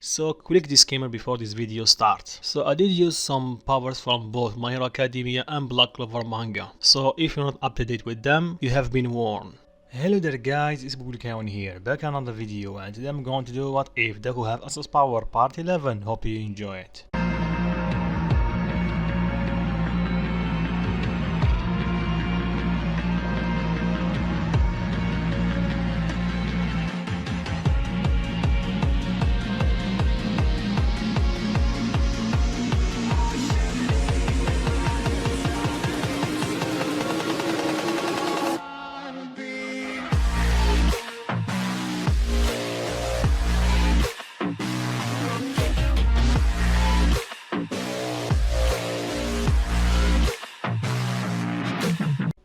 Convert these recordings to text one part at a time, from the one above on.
So quick disclaimer before this video starts. So I did use some powers from both My Hero Academia and Black Clover manga. So if you're not up to date with them, you have been warned. Hello there guys, it's Bulkawan here, back on another video, and today I'm going to do What If Deku Have Asta's Power Part 11. Hope you enjoy it.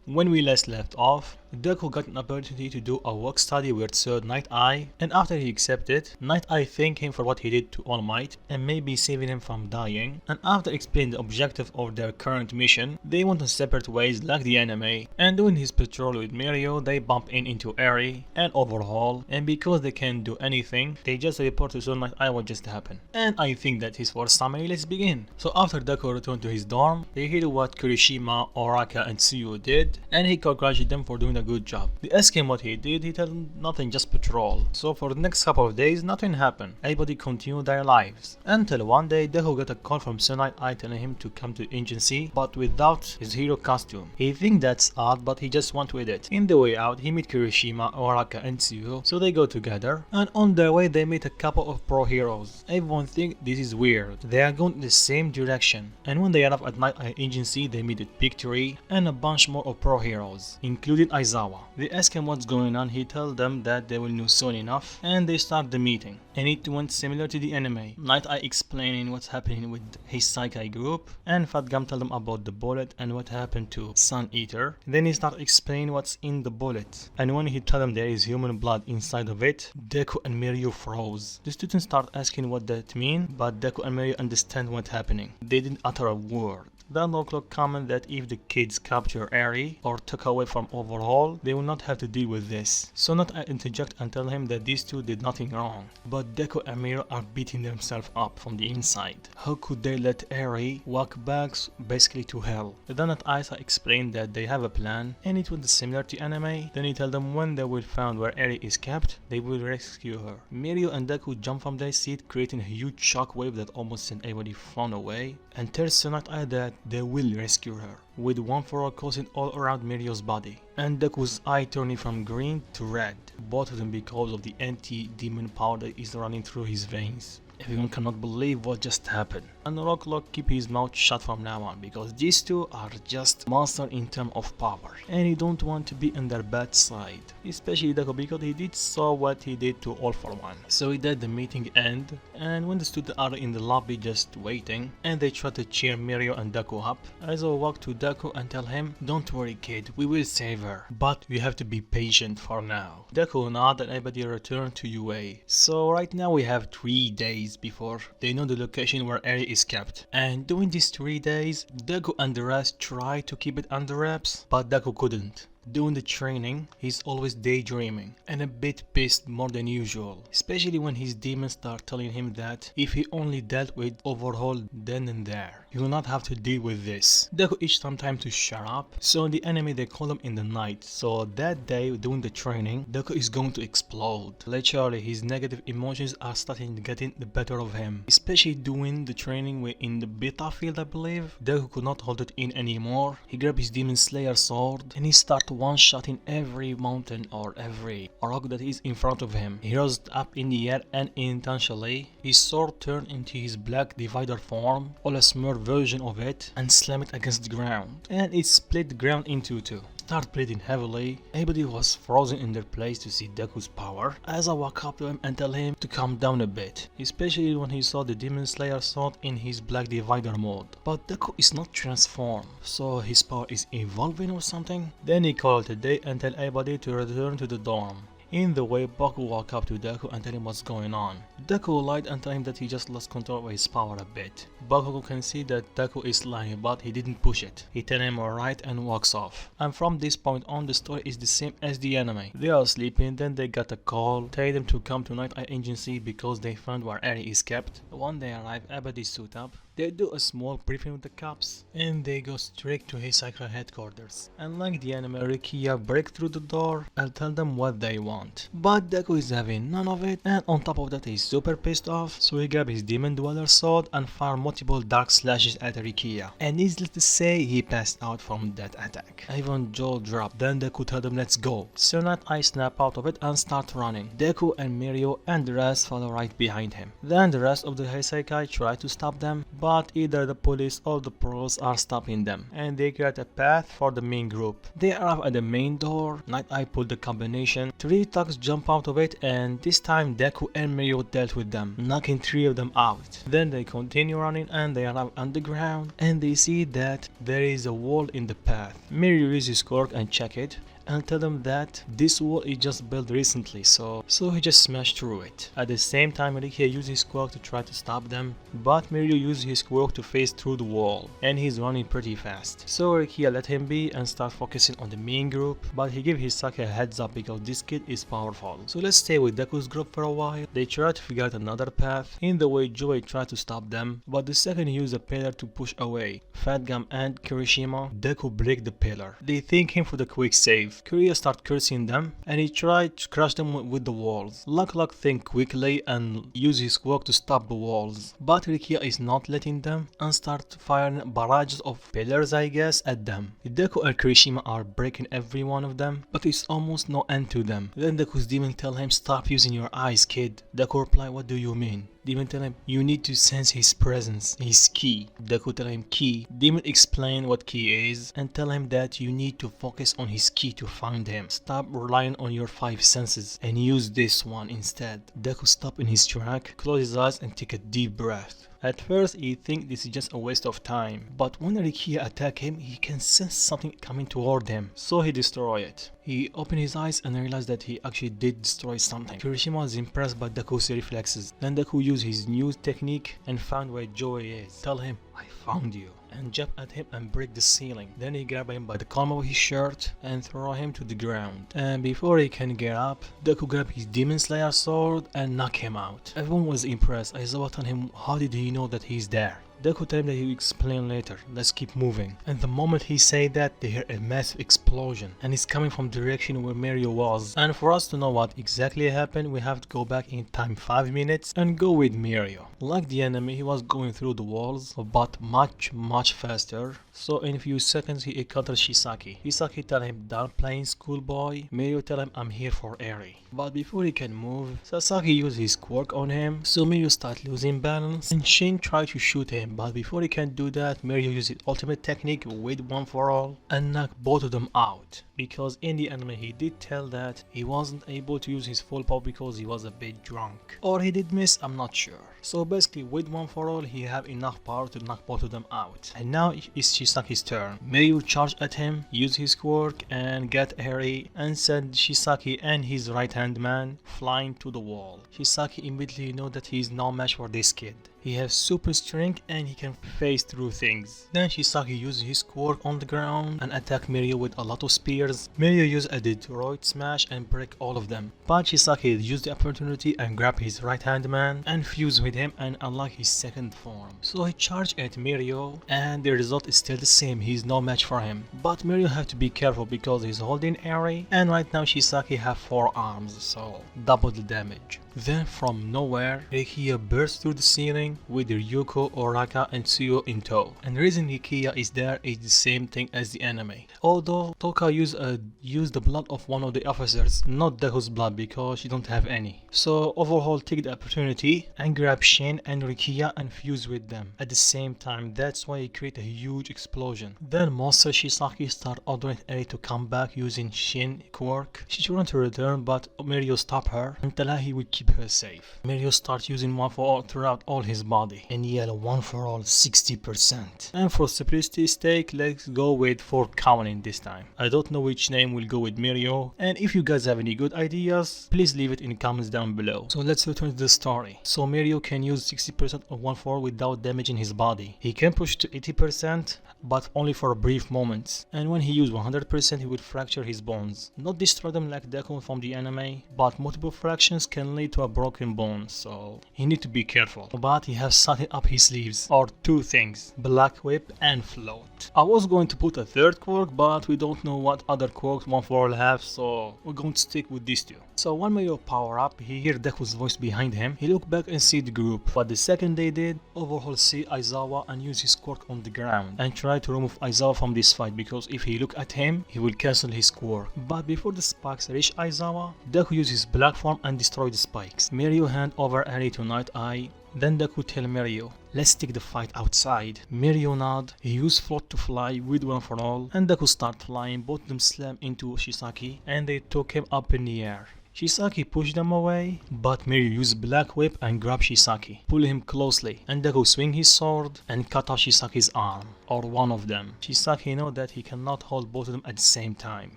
When we last left off, Deku got an opportunity to do a work study with Sir Night Eye, and after he accepted, Night Eye thanked him for what he did to All Might and maybe saving him from dying, and after explaining the objective of their current mission, they went on separate ways like the anime, and doing his patrol with Mirio, they bump into Eri and Overhaul, and because they can't do anything, they just report to Sir Night Eye what just happened. And I think that is for summary. Let's begin. So after Deku returned to his dorm, they hear what Kirishima, Oraka and Tsuyu did, and he congratulated them for doing a good job. They asked him what he did, he told them nothing, just patrol. So for the next couple of days, nothing happened. Everybody continued their lives. Until one day, Deku got a call from Sunlight Eye telling him to come to the agency, but without his hero costume. He thinks that's odd, but he just went with it. In the way out, he meets Kirishima, Oraka and Tsuyu, so they go together, and on their way they meet a couple of pro heroes. Everyone thinks this is weird. They are going in the same direction, and when they arrive at Night Eye agency, they meet with Victory and a bunch more of pro heroes, including Aizawa. They ask him what's going on, he tells them that they will know soon enough, and they start the meeting. And it went similar to the anime. Night Eye explaining what's happening with his Saikai group, and Fat Gum tells them about the bullet and what happened to Sun Eater. Then he starts explaining what's in the bullet, and when he tells them there is human blood inside of it, Deku and Mirio froze. The students start asking what that means, but Deku and Mirio understand what's happening. They didn't utter a word. Then Locke comment that if the kids capture Eri or took away from Overhaul, they will not have to deal with this. So Not I interject and tell him that these two did nothing wrong. But Deku and Mirio are beating themselves up from the inside. How could they let Eri walk back basically to hell? Then Not Isa explained that they have a plan, and it was similar to anime. Then he tells them when they will find where Eri is kept, they will rescue her. Mirio and Deku jump from their seat, creating a huge shockwave that almost sent everybody flown away, and tells Sunlight Eye that they will rescue her, with one for all causing all around Mirio's body, and Deku's eye turning from green to red, both of them because of the anti-demon power that is running through his veins. Everyone cannot believe what just happened, and Rocklock keep his mouth shut from now on, because these two are just monsters in terms of power, and he don't want to be on their bad side, especially Deku because he did saw what he did to All for One. So he let the meeting end, and when the students are in the lobby just waiting, and they try to cheer Mirio and Deku up, Aizawa walk to Deku and tell him, "Don't worry kid, we will save her, but we have to be patient for now." Deku nod and everybody return to UA. So right now we have 3 days before they know the location where Eri is kept, and during these 3 days, Deku and the rest try to keep it under wraps, but Deku couldn't. During the training, he's always daydreaming and a bit pissed more than usual, especially when his demons start telling him that if he only dealt with Overhaul then and there, he will not have to deal with this. Deku each time to shut up, so in the anime they call him in the night, so that day during the training, Deku is going to explode. Literally, his negative emotions are starting to get the better of him, especially during the training in the beta field I believe. Deku could not hold it in anymore, he grabbed his Demon Slayer sword and he started one-shotting every mountain or every rock that is in front of him. He rose up in the air and intentionally, his sword turned into his black divider form, or a smeared version of it, and slammed it against the ground. And it split the ground into two. Start bleeding heavily. Everybody was frozen in their place to see Deku's power, as I walk up to him and tell him to calm down a bit, especially when he saw the Demon Slayer sword in his Black Divider mode. But Deku is not transformed, so his power is evolving or something. Then he called it a day and tell everybody to return to the dorm. In the way, Baku walked up to Deku and tell him what's going on. Deku lied and tell him that he just lost control of his power a bit. Baku can see that Deku is lying, but he didn't push it. He tell him alright and walks off. And from this point on, the story is the same as the anime. They are sleeping, then they got a call, tell them to come to Night Eye Agency because they found where Eri is kept. When they arrive, Abadi suit up. They do a small briefing with the cops, and they go straight to Hisaka headquarters. And like the anime, Rikiya break through the door and tell them what they want. But Deku is having none of it, and on top of that he's super pissed off, so he grab his Demon Dweller sword and fire multiple dark slashes at Rikiya. And needless to say, he passed out from that attack. Even jaw dropped. Then Deku tell them let's go. So Night Eye snap out of it and start running. Deku and Mirio and the rest follow right behind him. Then the rest of the Heisekai try to stop them, but either the police or the pros are stopping them, and they create a path for the main group. They arrive at the main door. Night Eye pulled the combination. 3 thugs jump out of it, and this time Deku and Mirio dealt with them, knocking 3 of them out. Then they continue running and they arrive underground, and they see that there is a wall in the path. Mirio uses his quirk and check it, and tell them that this wall is just built recently, so he just smashed through it. At the same time, Rikiya uses his quirk to try to stop them, but Mirio uses his quirk to phase through the wall, and he's running pretty fast. So Rikiya let him be and start focusing on the main group, but he gives Hisaki a heads up because this kid is powerful. So let's stay with Deku's group for a while. They try to figure out another path. In the way, Joey tries to stop them, but the second he uses a pillar to push away Fat Gum and Kirishima, Deku break the pillar. They thank him for the quick save. Kuriya start cursing them, and he tried to crush them with the walls. Luck think quickly and use his quirk to stop the walls, but Rikiya is not letting them and start firing barrages of pillars, I guess, at them. Deku and Kirishima are breaking every one of them, but it's almost no end to them. Then Deku's demon tell him, stop using your eyes, kid. Deku reply, what do you mean? Demon tell him, you need to sense his presence, his ki. Deku tell him ki. Demon explain what ki is and tell him that you need to focus on his ki to find him. Stop relying on your 5 senses and use this one instead. Deku stop in his track, close his eyes and take a deep breath. At first he thinks this is just a waste of time, but when Rikiya attack him, he can sense something coming toward him, so he destroy it. He opened his eyes and realized that he actually did destroy something. Kirishima was impressed by Deku's reflexes. Then Deku used his new technique and found where Joey is. Tell him, I found you, and jump at him and break the ceiling. Then he grabbed him by the collar of his shirt and throw him to the ground. And before he can get up, Deku grabbed his Demon Slayer sword and knock him out. Everyone was impressed. Aizawa told him, how did he know that he's there? Deku told him that he will explain later, let's keep moving. And the moment he said that, they hear a massive explosion, and it's coming from the direction where Mirio was. And for us to know what exactly happened, we have to go back in time 5 minutes and go with Mirio. Like the enemy, he was going through the walls, but much faster. So in a few seconds he encounters Shisaki. Shisaki tell him, don't play schoolboy. Mirio tell him, I'm here for Eri. But before he can move, Sasaki uses his quirk on him, so Mirio starts losing balance, and Shin tries to shoot him. But before he can do that, Mirio uses his ultimate technique with one for all and knock both of them out. Because in the anime he did tell that he wasn't able to use his full power because he was a bit drunk. Or he did miss, I'm not sure. So basically with one for all he have enough power to knock both of them out. And now it's Shisaki's turn. Mirio charged at him, used his quirk and get Eri and send Shisaki and his right hand man flying to the wall. Shisaki immediately know that he is no match for this kid. He has super strength and he can phase through things. Then Shisaki uses his quirk on the ground and attack Mirio with a lot of spears. Mirio used a Detroit smash and break all of them. But Shisaki used the opportunity and grabbed his right hand man and fused with him and unlocked his second form. So he charged at Mirio and the result is still the same, he is no match for him. But Mirio have to be careful because he's holding Eri and right now Shisaki have 4 arms, so double the damage. Then from nowhere, Rikiya bursts through the ceiling with Ryuko, Oraka and Tsuyo in tow. And the reason Rikiya is there is the same thing as the anime. Although Toka used the blood of one of the officers, not Deku's blood because she don't have any. So overhaul take the opportunity and grab Shin and Rikiya and fuse with them at the same time. That's why he create a huge explosion. Then Monster Shisaki start ordering Eri to come back using Shin quirk. She wanted to return but Mirio stopped her and tell her he would keep her safe. Mirio starts using one for all throughout all his body and yell one for all 60%. And for simplicity's sake, let's go with 4 counting this time. I don't know which name will go with Mirio, and if you guys have any good ideas, please leave it in the comments down below. So let's return to the story. So Mirio can use 60% of one for all without damaging his body. He can push to 80%, but only for a brief moment. And when he uses 100%, he would fracture his bones. Not destroy them like Deku from the anime, but multiple fractions can lead to a broken bone, so he need to be careful. But he has something up his sleeves, or 2 things, Black Whip and Float. I was going to put a 3rd quirk, but we don't know what other quirks one for all have, so we're going to stick with these 2. So when Mirio power up, he hear Deku's voice behind him. He look back and see the group, but the second they did, Overhaul see Aizawa and use his quirk on the ground and try to remove Aizawa from this fight, because if he look at him, he will cancel his quirk. But before the spikes reach Aizawa, Deku uses his black form and destroy the spikes. Mirio hand over Eri to Night Eye. Then Deku tell Mirio, let's take the fight outside. Mirio nod, he used Float to fly with one for all, and Deku start flying, both of them slam into Shisaki and they took him up in the air. Shisaki pushed them away, but Mirio used Black Whip and grabbed Shisaki, pull him closely, and Deku swing his sword and cut off Shisaki's arm, or one of them. Shisaki know that he cannot hold both of them at the same time,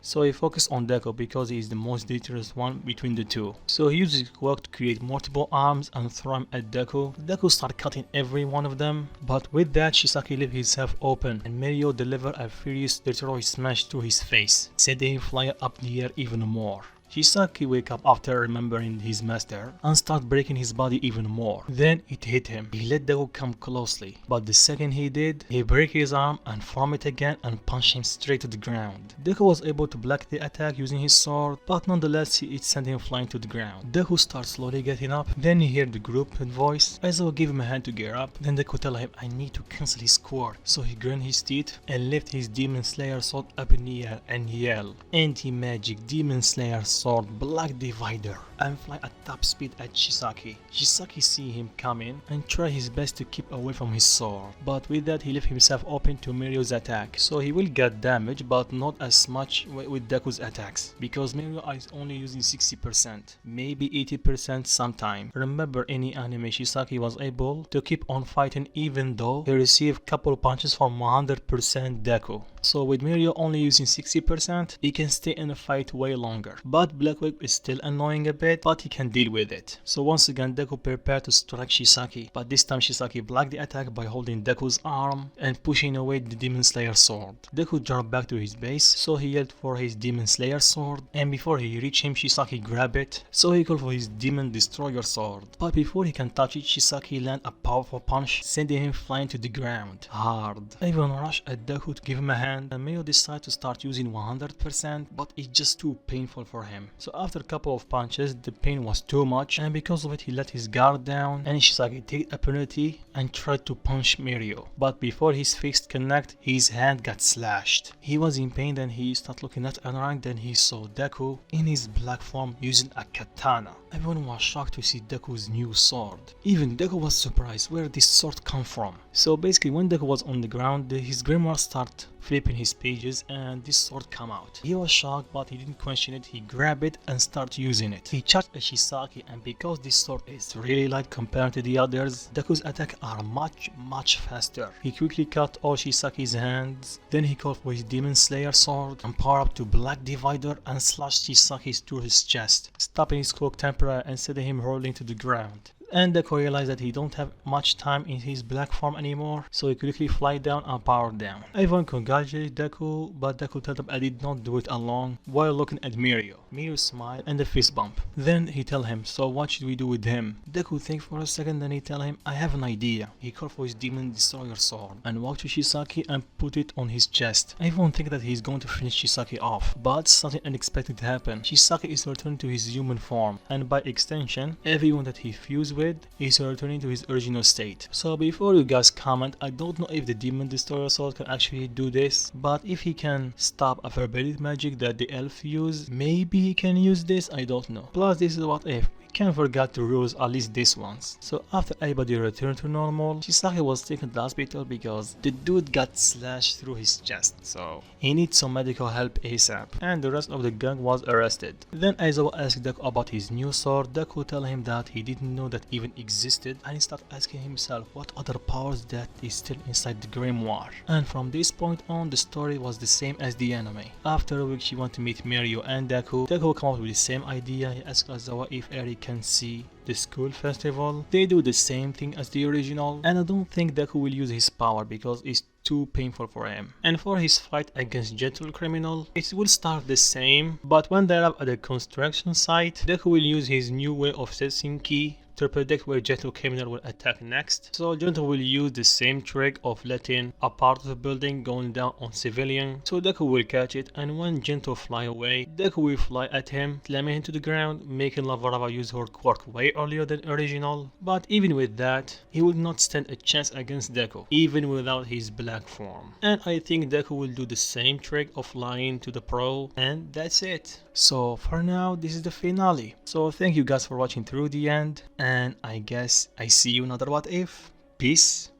so he focused on Deku because he is the most dangerous one between the 2. So he uses his quirk to create multiple arms and throw him at Deku. Deku start cutting every one of them, but with that Shisaki left himself open and Mirio delivered a furious Detroit smash to his face, sending him flying up the air even more. Shisaki wake up after remembering his master and start breaking his body even more. Then it hit him. He let Deku come closely, but the second he did, he break his arm and form it again and punch him straight to the ground. Deku was able to block the attack using his sword, but nonetheless it sent him flying to the ground. Deku starts slowly getting up, then he heard the group voice. Aizawa give him a hand to get up, then Deku tell him I need to cancel his quirk. So he grind his teeth and lift his Demon Slayer sword up in the air and yell, Anti-magic Demon Slayer sword Black Divider, and fly at top speed at Shisaki. Shisaki see him coming and try his best to keep away from his sword, but with that he left himself open to Mirio's attack, so he will get damage but not as much with Deku's attacks, because Mirio is only using 60%, maybe 80% sometime. Remember, in the anime Shisaki was able to keep on fighting even though he received couple punches from 100% Deku. So with Mirio only using 60%, he can stay in the fight way longer. But Black Whip is still annoying a bit, but he can deal with it. So once again Deku prepared to strike Shisaki, but this time Shisaki blocked the attack by holding Deku's arm and pushing away the Demon Slayer sword. Deku jumped back to his base, so he yelled for his Demon Slayer sword, and before he reached him Shisaki grabbed it, so he called for his Demon Destroyer sword. But before he can touch it, Shisaki landed a powerful punch, sending him flying to the ground hard. Everyone rushed at Deku to give him a hand, and Mirio decided to start using 100%, but it's just too painful for him. So after a couple of punches, the pain was too much, and because of it he let his guard down, and Shisaki took a penalty and tried to punch Mirio. But before his fist connect, his hand got slashed. He was in pain, then he started looking at around, then he saw Deku in his black form using a katana. Everyone was shocked to see Deku's new sword. Even Deku was surprised where this sword come from. So basically when Deku was on the ground, his grimoire started flipping his pages and this sword come out. He was shocked, but he didn't question it. He grabbed it and started using it. He charged at Shisaki, and because this sword is really light compared to the others, Deku's attacks are much faster. He quickly cut all Shisaki's hands, then he called for his Demon Slayer sword and power up to Black Divider and slashed Shisaki through his chest, stopping his cloak temporarily and sending him rolling to the ground. And Deku realized that he don't have much time in his black form anymore, so he quickly fly down and power down. Everyone congratulated Deku, but Deku told him I did not do it alone, while looking at Mirio. Mirio smiled and a fist bump. Then he tell him, so what should we do with him? Deku think for a second, then he tell him, I have an idea. He called for his Demon Destroyer sword and walked to Shisaki and put it on his chest. Everyone think that he's going to finish Shisaki off, but something unexpected happened. Shisaki is returned to his human form, and by extension, everyone that he fused with is returning to his original state. So before you guys comment, I don't know if the Demon Destroyer sword can actually do this, but if he can stop a forbidden magic that the elf use, maybe he can use this, I don't know. Plus this is what if. Ken forgot the rules at least this once. So after everybody returned to normal, Chisaki was taken to the hospital because the dude got slashed through his chest, so he needs some medical help ASAP, and the rest of the gang was arrested. Then Aizawa asked Deku about his new sword. Deku tell him that he didn't know that even existed, and he started asking himself what other powers that is still inside the grimoire. And from this point on, the story was the same as the anime. After a week, she wanted to meet Mirio and Deku. Deku came up with the same idea. He asked Aizawa if Eri can see the school festival. They do the same thing as the original, and I don't think Deku will use his power because it's too painful for him. And for his fight against Gentle Criminal, it will start the same, but when they arrive at the construction site, Deku will use his new way of sensing ki to predict where Gentle Criminal will attack next. So Gentle will use the same trick of letting a part of the building going down on civilian, so Deku will catch it, and when Gentle fly away, Deku will fly at him, slamming him to the ground, making Lavarava use her quirk way earlier than original. But even with that, he would not stand a chance against Deku, even without his black form. And I think Deku will do the same trick of flying to the pro, and that's it. So for now, this is the finale. So thank you guys for watching through the end, and I guess I see you in another what if. Peace.